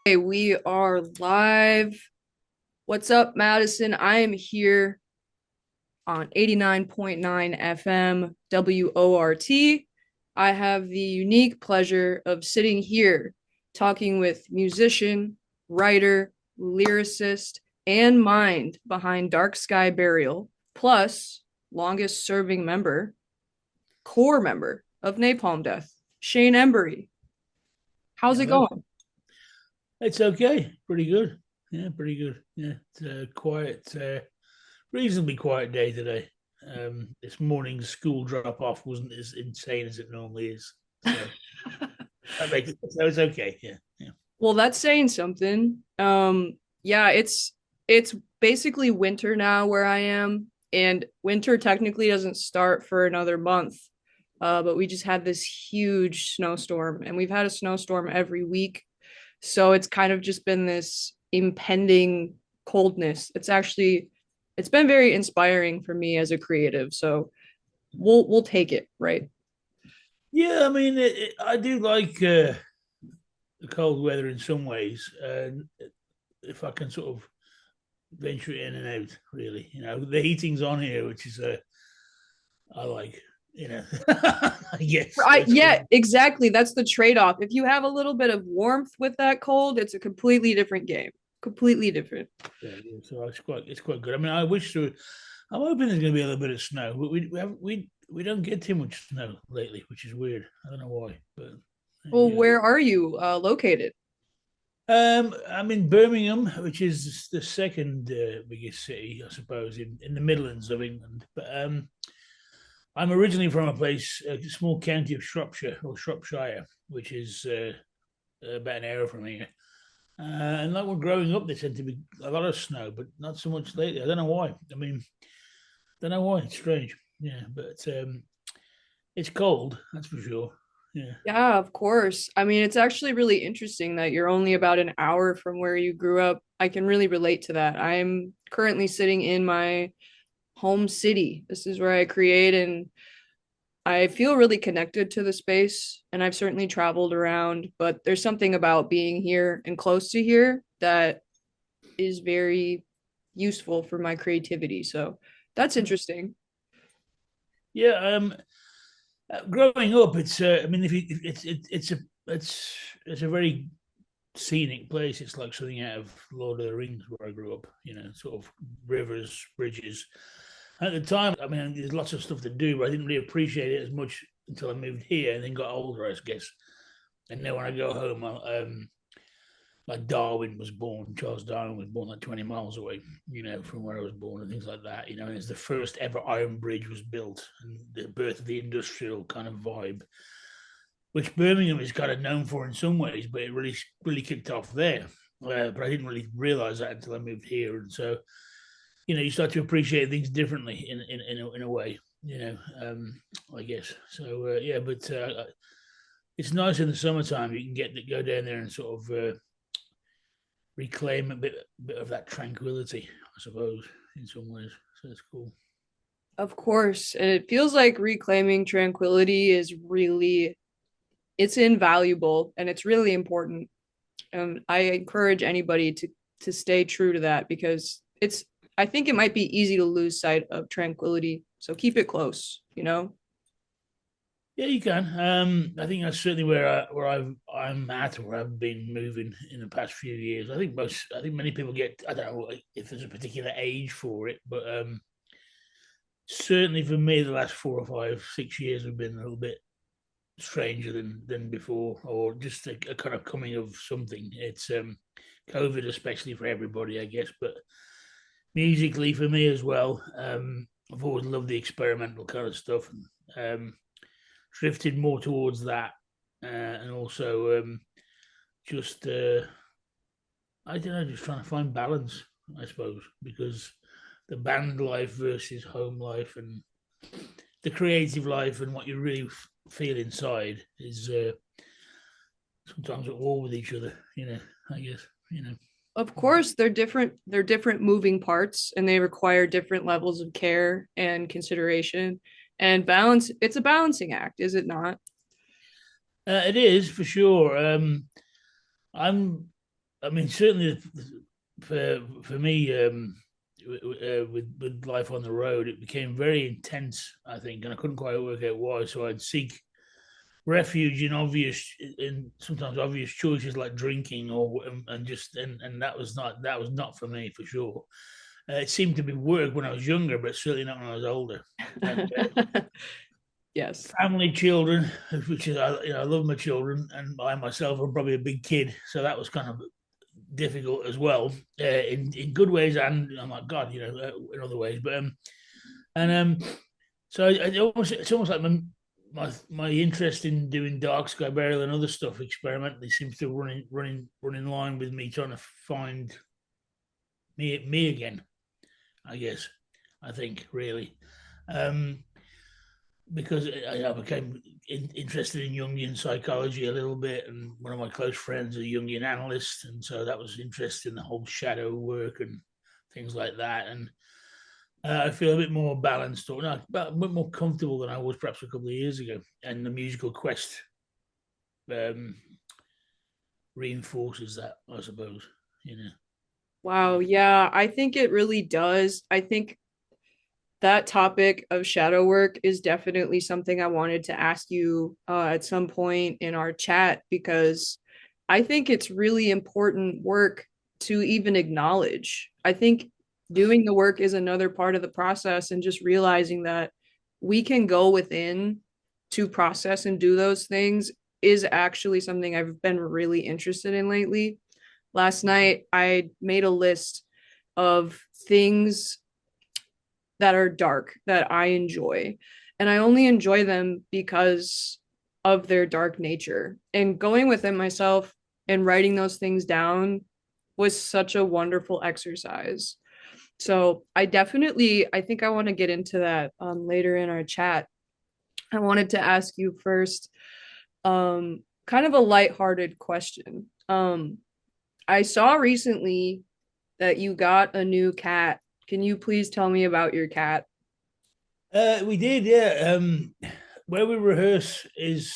Hey, we are live. What's up, Madison? I am here on 89.9 FM WORT. I have the unique pleasure of sitting here talking with musician, writer, lyricist, and mind behind Dark Sky Burial, plus longest serving member, core member of Napalm Death, Shane Embury. How's it Hello. going? It's okay. Pretty good. Yeah, pretty good. Yeah, it's a quiet, reasonably quiet day today. This morning's school drop off wasn't as insane as it normally is, so that makes it so it's okay. Yeah, yeah. Well, that's saying something. Yeah, it's basically winter now where I am, and winter technically doesn't start for another month. But we just had this huge snowstorm, and we've had a snowstorm every week. So it's kind of just been this impending coldness. It's been very inspiring for me as a creative. So we'll take it, right? Yeah, I mean, I do like the cold weather in some ways. If I can sort of venture in and out, really, the heating's on here, which is I like, I guess that's Yeah, good. exactly. That's the trade-off. If you have a little bit of warmth with that cold, it's a completely different game. Completely different. Yeah, yeah, so it's quite good. I mean, I wish there. I'm hoping there's going to be a little bit of snow. We don't get too much snow lately, which is weird. I don't know why, but Well, yeah. where are you located? I'm in Birmingham, which is the second biggest city, I suppose, in the Midlands of England. But I'm originally from a small county of Shropshire or Shropshire, which is about an hour from here. And like we're growing up, there tend to be a lot of snow, but not so much lately. I don't know why. I mean, don't know why. It's strange. Yeah, but it's cold. That's for sure. Yeah. Yeah, of course. I mean, it's actually really interesting that you're only about an hour from where you grew up. I can really relate to that. I'm currently sitting in my home city. This is where I create, and I feel really connected to the space. And I've certainly traveled around, but there's something about being here and close to here that is very useful for my creativity. So that's interesting. Yeah. Growing up, it's. I mean, if it's a very scenic place. It's like something out of Lord of the Rings where I grew up. Sort of rivers, bridges. At the time, I mean, there's lots of stuff to do, but I didn't really appreciate it as much until I moved here and then got older, I guess. And then when I go home, like Darwin was born, Charles Darwin was born like 20 miles away, from where I was born and things like that. And it's the first ever iron bridge was built and the birth of the industrial kind of vibe, which Birmingham is kind of known for in some ways, but it really, really kicked off there. But I didn't really realize that until I moved here. And so, you start to appreciate things differently in a way, I guess. So, yeah, but it's nice in the summertime. You can go down there and sort of reclaim a bit of that tranquility, I suppose, in some ways. So it's cool. Of course. And it feels like reclaiming tranquility is really it's invaluable and it's really important. I encourage anybody to stay true to that because it's I think it might be easy to lose sight of tranquility. So keep it close, you know? Yeah, you can. I think that's certainly I'm at, where I've been moving in the past few years. I think many people get. I don't know if there's a particular age for it, but certainly for me, the last 4 or 5, 6 years have been a little bit stranger than before, or just a kind of coming of something. It's COVID, especially for everybody, I guess, but musically for me as well. I've always loved the experimental kind of stuff, and drifted more towards that, and also just I don't know, just trying to find balance, I suppose, because the band life versus home life and the creative life and what you really feel inside is sometimes at war with each other. I guess. Of course, they're different moving parts and they require different levels of care and consideration and balance. It's a balancing act, is it not? It is for sure. I'm I mean, certainly for me, with life on the road, it became very intense. I think, and I couldn't quite work out why. So I'd seek refuge in sometimes obvious choices like drinking and that was not for me for sure. It seemed to be work when I was younger, but certainly not when I was older. And Yes. family, children, which is I love my children, and I myself am probably a big kid, so that was kind of difficult as well, in good ways and oh my god, in other ways. But and so it's almost like my interest in doing dark sky burial and other stuff experimentally seems to run in line with me trying to find me again. I guess I think really. Um, because I became interested in Jungian psychology a little bit, and one of my close friends is a Jungian analyst, and so that was interested in the whole shadow work and things like that. And I feel a bit more balanced, or not, a bit more comfortable than I was perhaps a couple of years ago. And the musical quest um, reinforces that, I suppose. Wow. Yeah, I think it really does. I think that topic of shadow work is definitely something I wanted to ask you at some point in our chat because I think it's really important work to even acknowledge. I think doing the work is another part of the process and just realizing that we can go within to process and do those things is actually something I've been really interested in lately. Last night, I made a list of things that are dark that I enjoy. And I only enjoy them because of their dark nature. And going within myself and writing those things down was such a wonderful exercise. So I think I want to get into that later in our chat. I wanted to ask you first, kind of a lighthearted question. I saw recently that you got a new cat. Can you please tell me about your cat? We did, yeah. Where we rehearse is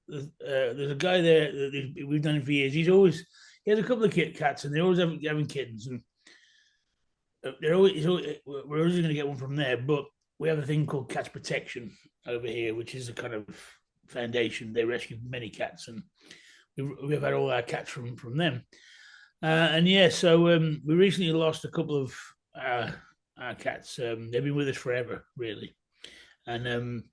there's a guy there that we've done it for years. He has a couple of cats, and they're always having kittens, and we're always going to get one from there. But we have a thing called Cats Protection over here, which is a kind of foundation. They rescue many cats, and we've had all our cats from them. And yeah, so we recently lost a couple of our cats. They've been with us forever, really. And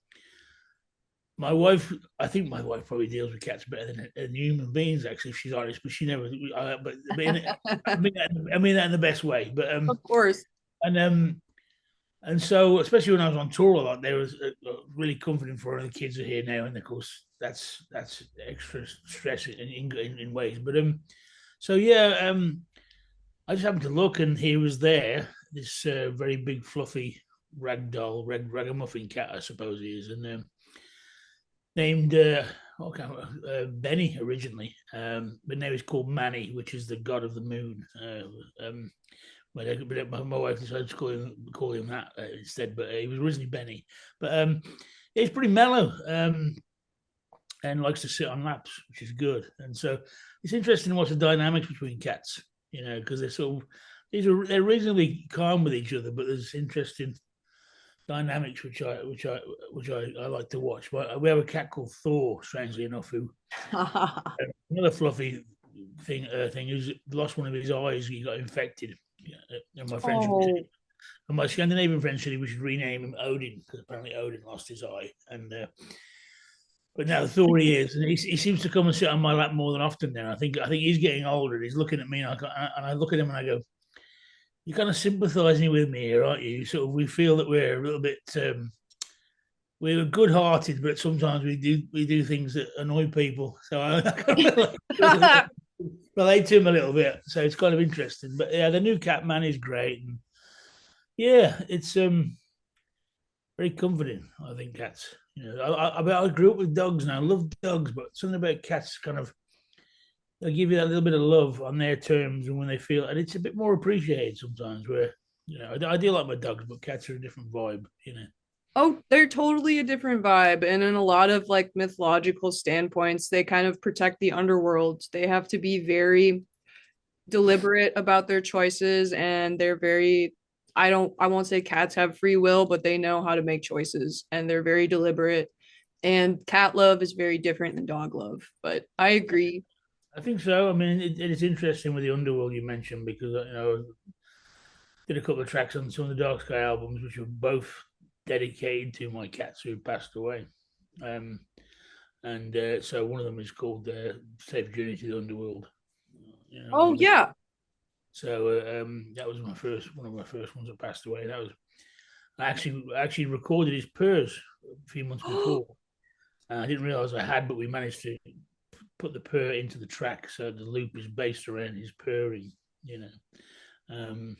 my wife, I think my wife probably deals with cats better than human beings. Actually, if she's honest, but she never. I mean that in the best way. But Of course. and um, and so especially when I was on tour a lot, there was really comforting for her. The kids are here now, and of course that's extra stress in ways. But so yeah, I just happened to look, and he was there. This very big, fluffy ragamuffin cat, I suppose he is, and named Benny originally, but now he's called Manny, which is the god of the moon. But my wife decided to call him that instead, but he was originally Benny. But he's pretty mellow and likes to sit on laps, which is good. And so it's interesting to watch the dynamics between cats, because they're reasonably calm with each other, but there's interesting dynamics which I like to watch. But we have a cat called Thor, strangely enough, who another fluffy thing who's lost one of his eyes. He got infected. And my friends and my Scandinavian friends said we should rename him Odin because apparently Odin lost his eye. And but now Thor he is, and he seems to come and sit on my lap more than often now. I think he's getting older. He's looking at me, and I look at him and I go, "You're kind of sympathising with me here, aren't you?" Sort of, we feel that we're a little bit we're good-hearted, but sometimes we do things that annoy people. So I relate to him a little bit. So it's kind of interesting. But yeah, the new cat man is great, and yeah, it's very comforting. I think cats. I grew up with dogs, and I love dogs, but something about cats kind of they'll give you that little bit of love on their terms, and when they feel, and it's a bit more appreciated sometimes. Where I do like my dogs, but cats are a different vibe. Oh, they're totally a different vibe. And in a lot of like mythological standpoints, they kind of protect the underworld. They have to be very deliberate about their choices, and they're very, I won't say cats have free will, but they know how to make choices and they're very deliberate. And cat love is very different than dog love, but I agree. I think so. I mean, it is interesting with the Underworld you mentioned because did a couple of tracks on some of the Dark Sky albums, which were both dedicated to my cats who passed away. Um, and so one of them is called "Safe Journey to the Underworld." Oh yeah. So that was one of my first ones that passed away. That was I actually recorded his purrs a few months before. I didn't realize I had, but we managed to put the purr into the track, so the loop is based around his purring. You know, um,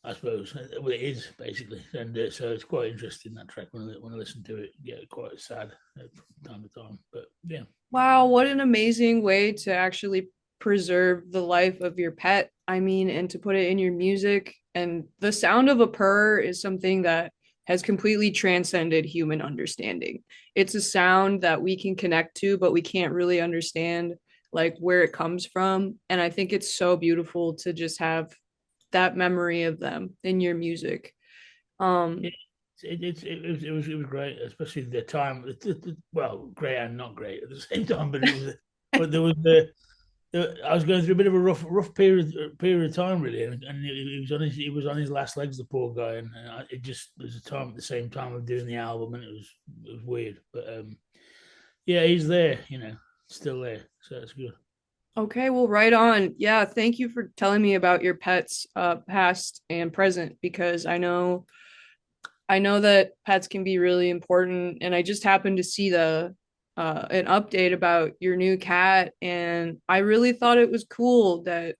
I suppose well, it is basically, and so it's quite interesting that track when I listen to it. Get quite sad from time to time, but yeah. Wow, what an amazing way to actually preserve the life of your pet. I mean, and to put it in your music. And the sound of a purr is something that has completely transcended human understanding. It's a sound that we can connect to, but we can't really understand like where it comes from. And I think it's so beautiful to just have that memory of them in your music. Yeah, Um, it was great, especially the time. Well, great and not great at the same time, but there was I was going through a bit of a rough period of time really, and he was on his last legs, the poor guy, and it just there was a time at the same time of doing the album, and it was weird, but yeah, he's there, still there, so it's good. Okay, well, right on. Yeah, thank you for telling me about your pets, past and present, because I know that pets can be really important. And I just happened to see the an update about your new cat, and I really thought it was cool that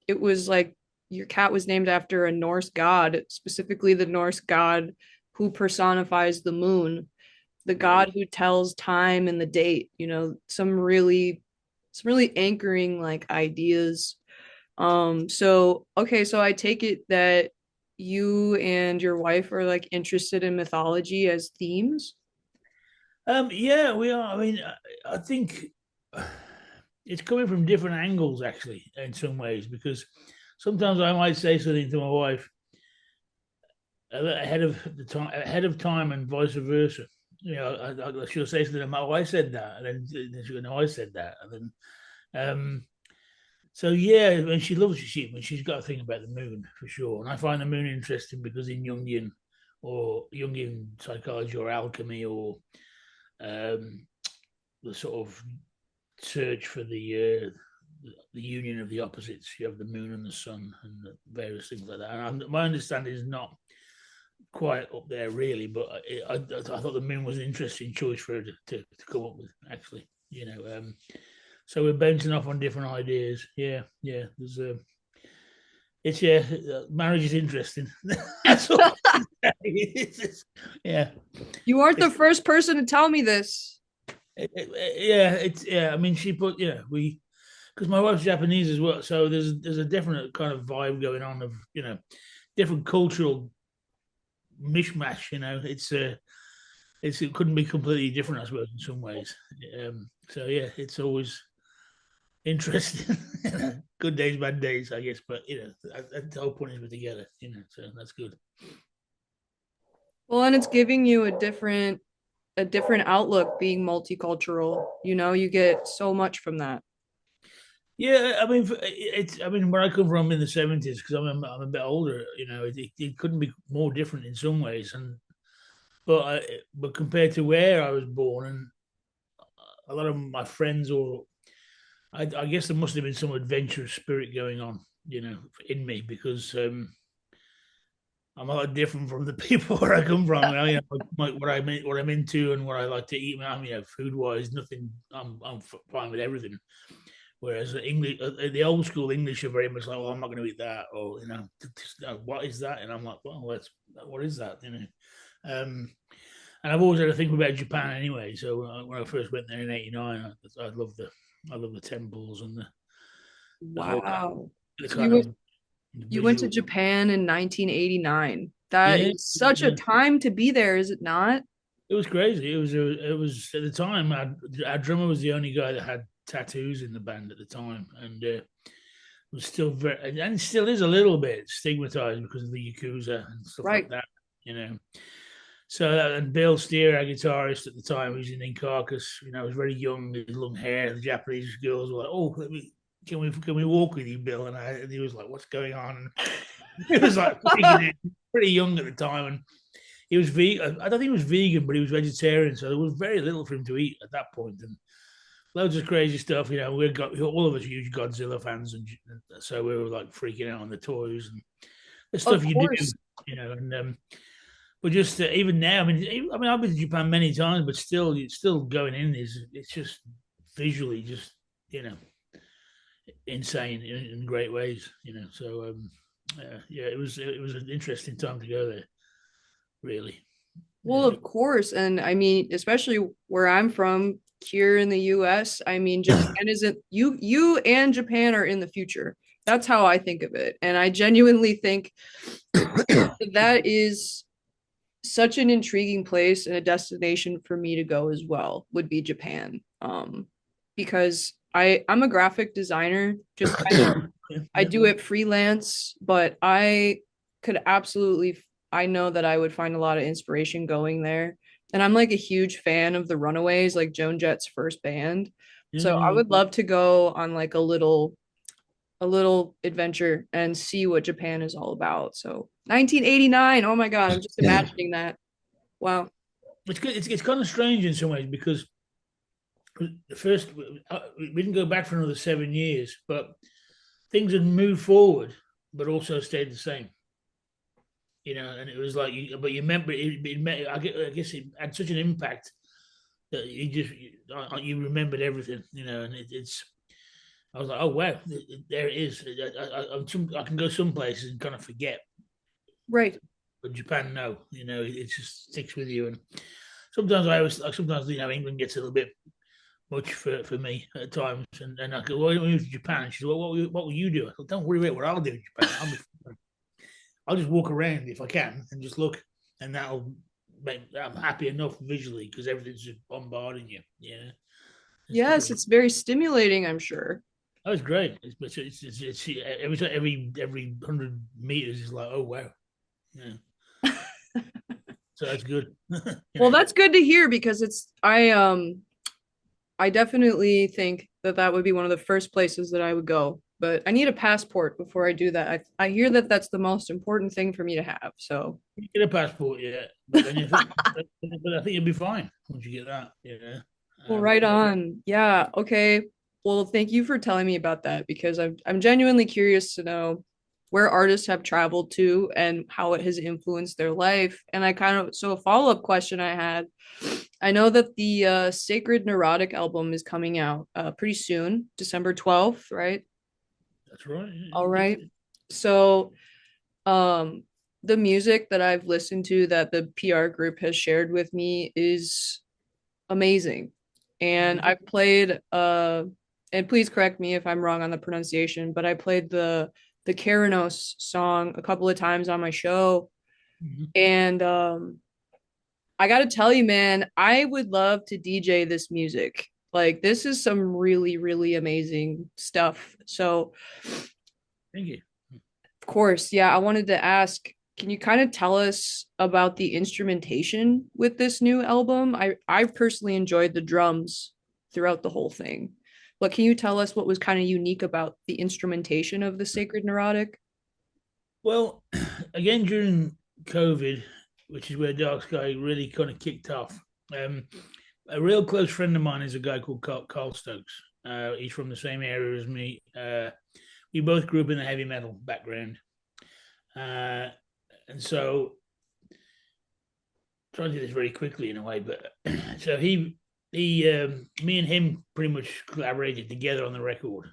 it was like your cat was named after a Norse god, specifically the Norse god who personifies the moon, the god who tells time and the date, some really anchoring like ideas. So okay, so I take it that you and your wife are like interested in mythology as themes. Yeah, we are. I mean, I think it's coming from different angles, actually, in some ways, because sometimes I might say something to my wife ahead of time, and vice versa. She'll say something about, "Oh, I said that," and then she'll go, "No, I said that," and then, so yeah, and she loves sheep, and she's got a thing about the moon for sure. And I find the moon interesting because in Jungian psychology or alchemy or um, the sort of search for the union of the opposites. You have the moon and the sun and the various things like that. And my understanding is not quite up there really, but I thought the moon was an interesting choice for her to come up with actually. So we're bouncing off on different ideas. Yeah, yeah. There's marriage is interesting. That's all. Yeah, You aren't the it's first person to tell me this. yeah. I mean, she put we because my wife's Japanese as well, so there's a definite kind of vibe going on of different cultural mishmash. It couldn't be completely different, I suppose, in some ways. So yeah, it's always interesting. Good days, bad days, I guess, but the whole point is we're together. So that's good. Well, and it's giving you a different outlook being multicultural. You get so much from that. Yeah, I mean, it's. I mean, where I come from in the '70s, because I'm a bit older. It couldn't be more different in some ways, but compared to where I was born, and a lot of my friends, or I guess there must have been some adventurous spirit going on, in me because I'm a lot different from the people where I come from. What I'm into and what I like to eat. Food wise, nothing. I'm fine with everything. Whereas the English, the old school English are very much like, well, I'm not going to eat that, or what is that? And I'm like, well, what is that? And I've always had to think about Japan anyway. So when I first went there in '89, I love the temples and the whole Wow. the So kind of you went to visual. Japan in 1989. That Yeah, is such a yeah. time to be there, is it not? It was crazy. It was at the time. Our drummer was the only guy that had tattoos in the band at the time, and was still very, and still is a little bit stigmatized because of the Yakuza and stuff like Right. that, you know. So and Bill Steer, our guitarist at the time, who's in Carcass, was very young, his long hair. The Japanese girls were like, "Oh, can we walk with you, Bill?" And he was like, "What's going on?" And he was like pretty young at the time, and he was vegan. I don't think he was vegan, but he was vegetarian, so there was very little for him to eat at that point, and loads of crazy stuff. We got all of us huge Godzilla fans, and so we were like freaking out on the toys and the Of stuff you do, course. and but just even now, I've been to Japan many times, but still going in is it's just visually just you know insane in great ways, So yeah, it was an interesting time to go there, really. Well, Yeah. of course. And I mean, especially where I'm from here in the US, I mean, Japan isn't you and Japan are in the future. That's how I think of it. And I genuinely think that is such an intriguing place and a destination for me to go as well would be Japan. Because I'm a graphic designer, just kind of I Yeah. do it freelance, but could absolutely I know that I would find a lot of inspiration going there. And I'm like a huge fan of the Runaways, like Joan Jett's first band. So I Yeah. would love to go on like a little adventure and see what Japan is all about. So 1989. Oh my God, I'm just imagining that. Wow. It's good. It's kind of strange in some ways because the first we didn't go back for another 7 years, but things had moved forward, but also stayed the same. And it was like, but you remember I guess it had such an impact that you remembered everything, and it's. I was like, oh wow, there it is. I can go some places and kind of forget, Right. but Japan, no, it just sticks with you. And sometimes England gets a little bit much for me at times. And I go, well, we move to Japan. She said, well, what will you do? I said, don't worry about what I'll do in Japan. I'll just walk around if I can and just look, and I'm happy enough visually because everything's just bombarding you. Yeah, Yes, it's very stimulating, I'm sure. that was great. It's every 100 meters is like, oh wow, yeah. So that's good. Well, that's good to hear because I definitely think that that would be one of the first places that I would go. But I need a passport before I do that. I hear that that's the most important thing for me to have. So, You get a passport, yeah, but then but I think you'll be fine once you get that. Yeah. well, right on. Yeah. Okay. Well, thank you for telling me about that because I'm genuinely curious to know where artists have traveled to and how it has influenced their life. And a follow-up question I had, I know that the Sacred Neurotic album is coming out pretty soon, December 12th, right? That's right. All right. So, um, the music that I've listened to that the PR group has shared with me is amazing. And I've played and please correct me if I'm wrong on the pronunciation, but I played the Keranos song a couple of times on my show. Mhm. And I gotta tell you, man, I would love to DJ this music. Like this is some really, really amazing stuff. So Thank you. of course, yeah, I wanted to ask, can you kind of tell us about the instrumentation with this new album? I personally enjoyed the drums throughout the whole thing. But can you tell us what was kind of unique about the instrumentation of the Sacred Neurotic? Well, again during COVID, which is where Dark Sky really kind of kicked off. Um, a real close friend of mine is a guy called Carl Stokes. He's from the same area as me. We both grew up in a heavy metal background, and so trying to do this very quickly in a way. But so me and him pretty much collaborated together on the record.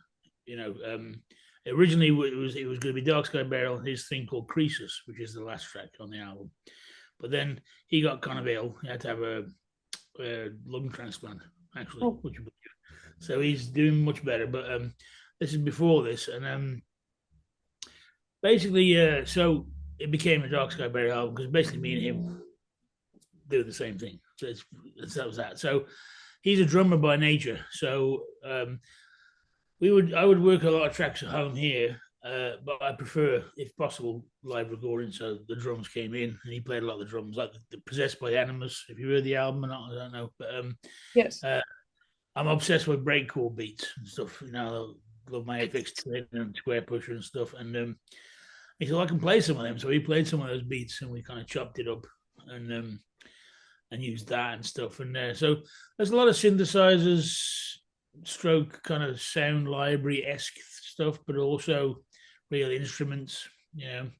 Originally it was going to be Dark Sky Barrel and his thing called Creases, which is the last track on the album. But then he got kind of ill. He had to have a lung transplant, actually, Oh, so he's doing much better. But this is before this, and basically, so it became a Dark Sky Barrel album because basically me and him do the same thing. So that was that. So he's a drummer by nature. So I would work a lot of tracks at home here, but I prefer, if possible, live recording. So the drums came in, and he played a lot of the drums, like the Possessed by Animus. If you heard the album or not, I don't know, but Yes. uh, I'm obsessed with breakcore beats and stuff. I love my FX Twin and Square Pusher and stuff. And he said, well, I can play some of them. So he played some of those beats, and we kind of chopped it up and used that and stuff. And so there's a lot of synthesizers, stroke kind of sound library esque stuff, but also real instruments. You know,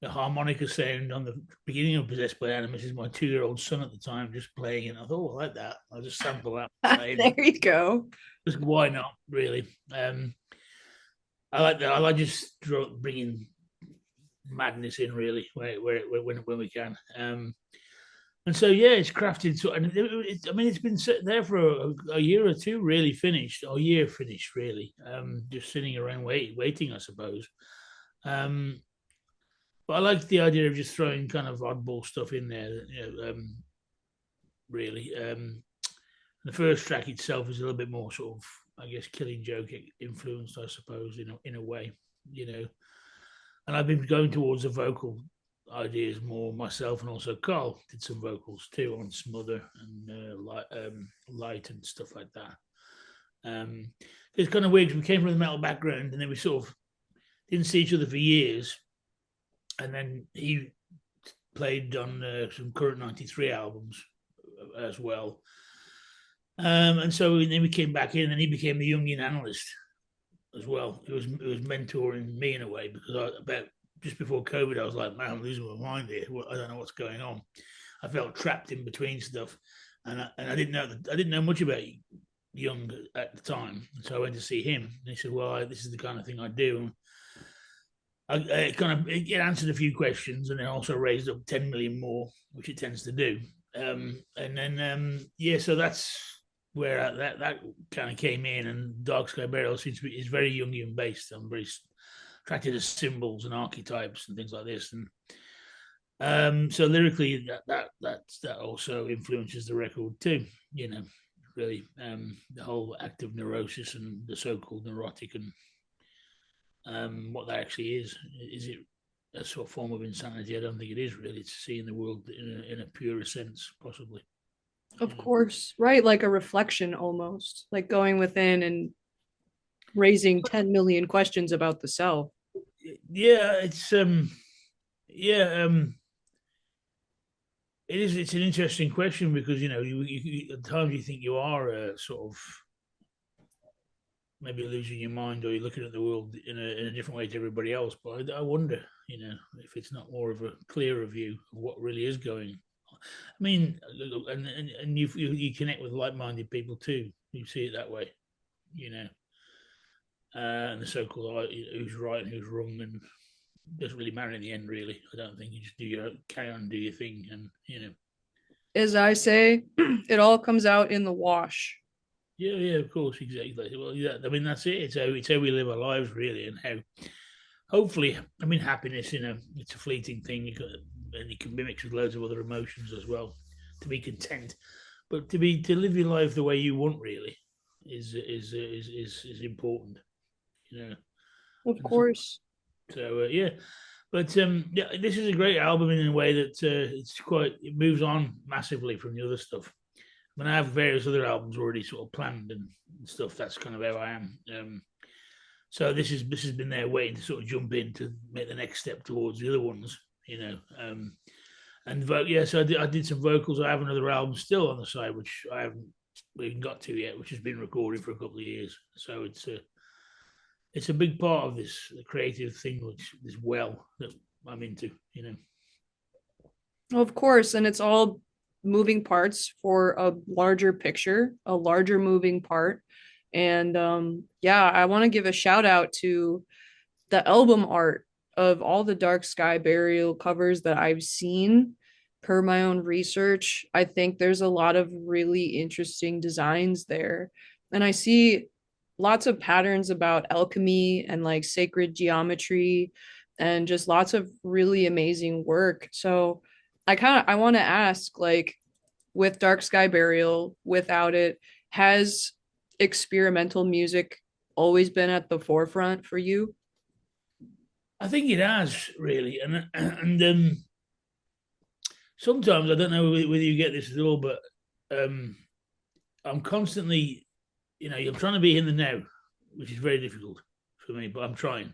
the harmonica sound on the beginning of Possessed by Animus is my 2-year-old son at the time just playing it. I thought, oh, I like that. I'll just sample that. There you go. Just why not, really? I like that. I like just bringing madness in, really, when we can. And so, yeah, it's crafted. So, and I mean, it's been sitting there for a year or two, really finished, or a year finished, really. Just sitting around waiting, I suppose. Um, but I like the idea of just throwing kind of oddball stuff in there. Really. The first track itself is a little bit more sort of, I guess, Killing Joke influenced, I suppose, in a way, you know. And I've been going towards the vocal ideas more myself, and also Carl did some vocals too on Smother and Light and stuff like that. It's kind of weird because we came from the metal background, and then we sort of didn't see each other for years, and then he played on some Current 93 albums as well. And so then we came back in, and he became the Jungian analyst as well. It was mentoring me in a way, because about just before COVID, I was like, man, I'm losing my mind here. I don't know what's going on. I felt trapped in between stuff, and I didn't know much about Jung at the time. So I went to see him, and he said, well, this is the kind of thing I do. And it answered a few questions, and then also raised up 10 million more, which it tends to do. And then so that's where that kind of came in. And Dark Sky Burial seems to be is very Jungian based. I'm very attracted to symbols and archetypes and things like this. And so lyrically, that also influences the record too. You know, really, the whole act of neurosis and the so-called neurotic, and what that actually is. Is it a sort of form of insanity? I don't think it is really. It's seeing the world in a purer sense, possibly. Of course, right? Like a reflection almost, like going within and raising 10 million questions about the self. Yeah, yeah, it is. It's an interesting question, because you at times you think you are sort of maybe losing your mind, or you're looking at the world in a different way to everybody else. But I wonder, if it's not more of a clearer view of what really is going. I mean, and you connect with like-minded people too. You see it that way, and the so-called who's right and who's wrong, and doesn't really matter in the end. Really, I don't think. You just carry on, do your thing, and As I say, it all comes out in the wash. Yeah, of course, exactly. Well, yeah, I mean that's it. It's how we live our lives, really, and how hopefully, I mean, happiness, it's a fleeting thing. And it can be mixed with loads of other emotions as well. To be content, but to live your life the way you want, really, is important. Of course. So yeah, but yeah, this is a great album in a way that it moves on massively from the other stuff. I mean, I have various other albums already sort of planned and stuff. That's kind of how I am. So this has been there waiting to sort of jump in to make the next step towards the other ones, so I did some vocals. I have another album still on the side, which I haven't even got to yet, which has been recorded for a couple of years. So it's a big part of this creative thing, which is that I'm into. Of course. And it's all moving parts for a larger picture, a larger moving part. And yeah, I want to give a shout out to the album art of all the Dark Sky Burial covers that I've seen per my own research. I think there's a lot of really interesting designs there. And I see lots of patterns about alchemy and like sacred geometry and just lots of really amazing work. So I want to ask, like, with Dark Sky Burial, without it, has experimental music always been at the forefront for you? I think it has really, and sometimes I don't know whether you get this at all, but um, I'm constantly, I'm trying to be in the now, which is very difficult for me, but I'm trying.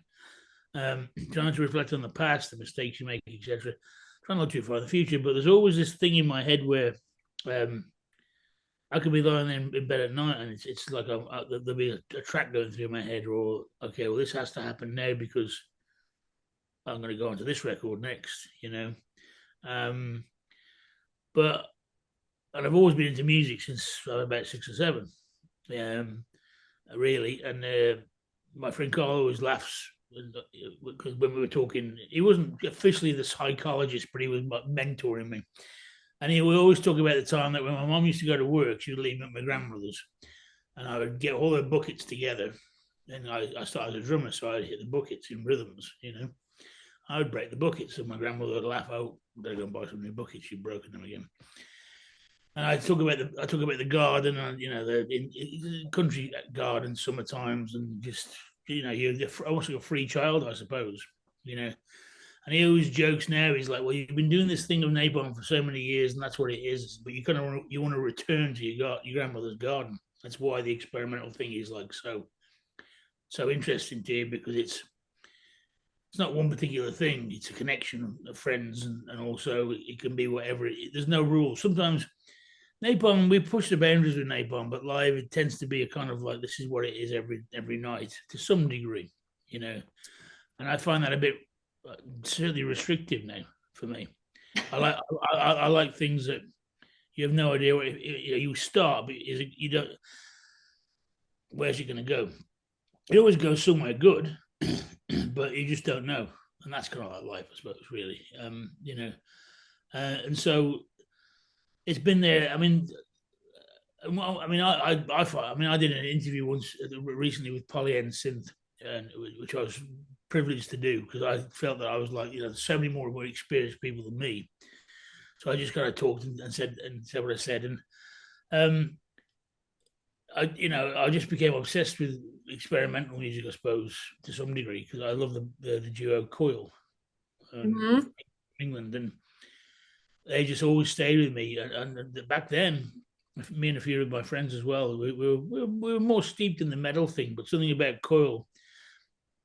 Trying to reflect on the past, the mistakes you make, etc. Trying not too far in the future, but there's always this thing in my head where um, I could be lying in bed at night, and it's like there'll be a track going through my head, or okay, well, this has to happen now because I'm going to go onto this record next. Um, but and I've always been into music since I was about 6 or 7, um, really. And my friend Carl always laughs because when we were talking, he wasn't officially the psychologist, but he was mentoring me. And he would always talk about the time that when my mom used to go to work, she would leave me at my grandmother's, and I would get all the buckets together. And I started as a drummer, so I'd hit the buckets in rhythms. I would break the buckets, and my grandmother would laugh, "Oh, better go and buy some new buckets. You've broken them again." And I talk about the garden, and the country garden, summer times, and just you're almost like a free child, I suppose. And he always jokes now. He's like, "Well, you've been doing this thing of napalm for so many years, and that's what it is. But you want to return to your grandmother's garden. That's why the experimental thing is like so interesting to you, because it's not one particular thing. It's a connection of friends, and also it can be whatever. There's no rules. Sometimes napalm, we push the boundaries with napalm, but live it tends to be a kind of like this is what it is every night to some degree. And I find that a bit certainly restrictive now for me. I like I like things that you have no idea what you start, but you don't. Where's it going to go? It always goes somewhere good, but you just don't know, and that's kind of like life, I suppose. Really, and so it's been there. I mean, well, I did an interview once recently with Polyend Synth, and which I was privileged to do because I felt that I was like, so many more experienced people than me. So I just kind of talked and said what I said, and um, I just became obsessed with experimental music, I suppose, to some degree, because I love the duo Coil, Mm-hmm. from England, and they just always stayed with me. And back then, me and a few of my friends as well, we were more steeped in the metal thing, but something about Coil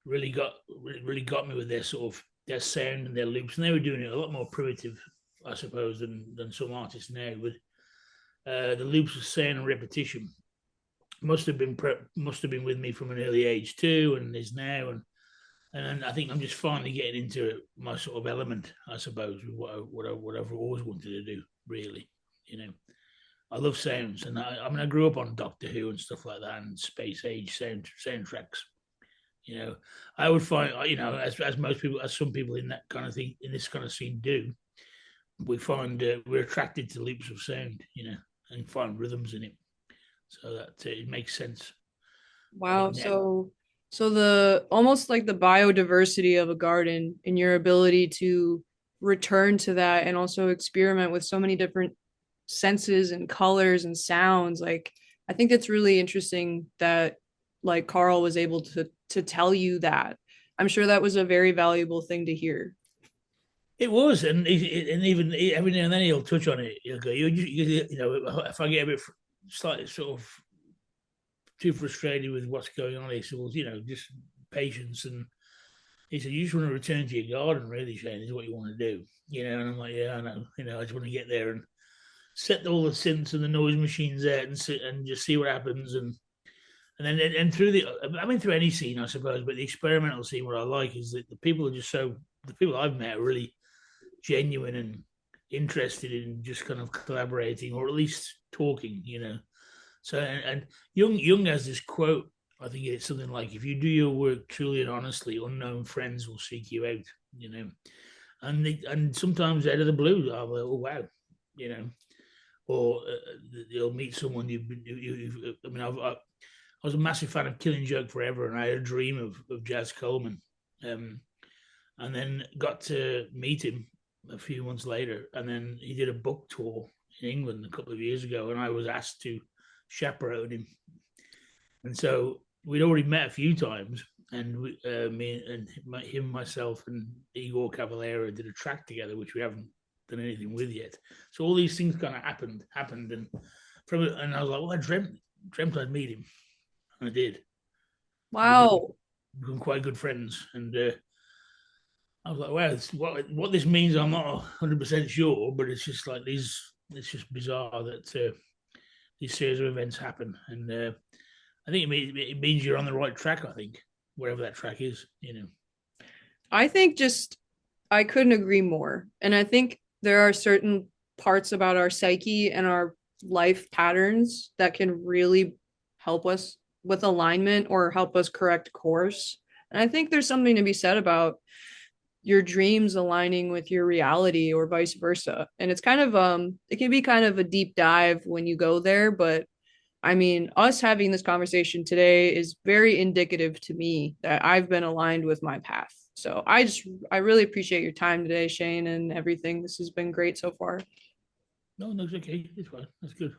really got me with their sort of their sound and their loops, and they were doing it a lot more primitive, I suppose, than some artists now. But the loops of sound and repetition must have been with me from an early age too, and is now, and I think I'm just finally getting into my sort of element, I suppose, with what I've always wanted to do. Really, I love sounds, and I grew up on Doctor Who and stuff like that, and Space Age soundtracks. I would find, as most people, as some people in that kind of thing, in this kind of scene do, we find we're attracted to loops of sound, and find rhythms in it, so that it makes sense. I Wow. think now, So the almost like the biodiversity of a garden and your ability to return to that and also experiment with so many different senses and colors and sounds. Like I think it's really interesting that like Carl was able to tell you that. I'm sure that was a very valuable thing to hear. it was, and even every now and then he'll touch on it. He'll go, if I get a bit slightly sort of too frustrated with what's going on, he said, well, just patience. And he said, you just want to return to your garden, really, Shane, is what you want to do. And I'm like, yeah, I know. I just want to get there and set all the synths and the noise machines out and sit and just see what happens. And then through any scene, I suppose, but the experimental scene, what I like is that the people I've met are really genuine and interested in just kind of collaborating or at least talking. So and Jung has this quote. I think it's something like, "If you do your work truly and honestly, unknown friends will seek you out." And sometimes out of the blue, I'm like, "Oh wow," you know, or you'll meet someone I mean, I was a massive fan of Killing Joke forever, and I had a dream of Jazz Coleman, and then got to meet him a few months later, and then he did a book tour in England a couple of years ago, and I was asked to chaperone him. And so we'd already met a few times, and me and him, myself, and Igor Cavalera did a track together, which we haven't done anything with yet. So all these things kind of happened, and and I was like, well, I dreamt I'd meet him, and I did. We've Wow. become quite good friends, and I was like, well, what this means, I'm not 100% sure, but it's just like these. It's just bizarre that these series of events happen, and I think it means you're on the right track. I think wherever that track is, you know. I think just I couldn't agree more. And I think there are certain parts about our psyche and our life patterns that can really help us with alignment or help us correct course. And I think there's something to be said about your dreams aligning with your reality or vice versa. And it's kind of it can be kind of a deep dive when you go there, but I mean, us having this conversation today is very indicative to me that I've been aligned with my path. So I really appreciate your time today, Shane, and everything. This has been great so far. No, no, it's okay. It's fine. That's good.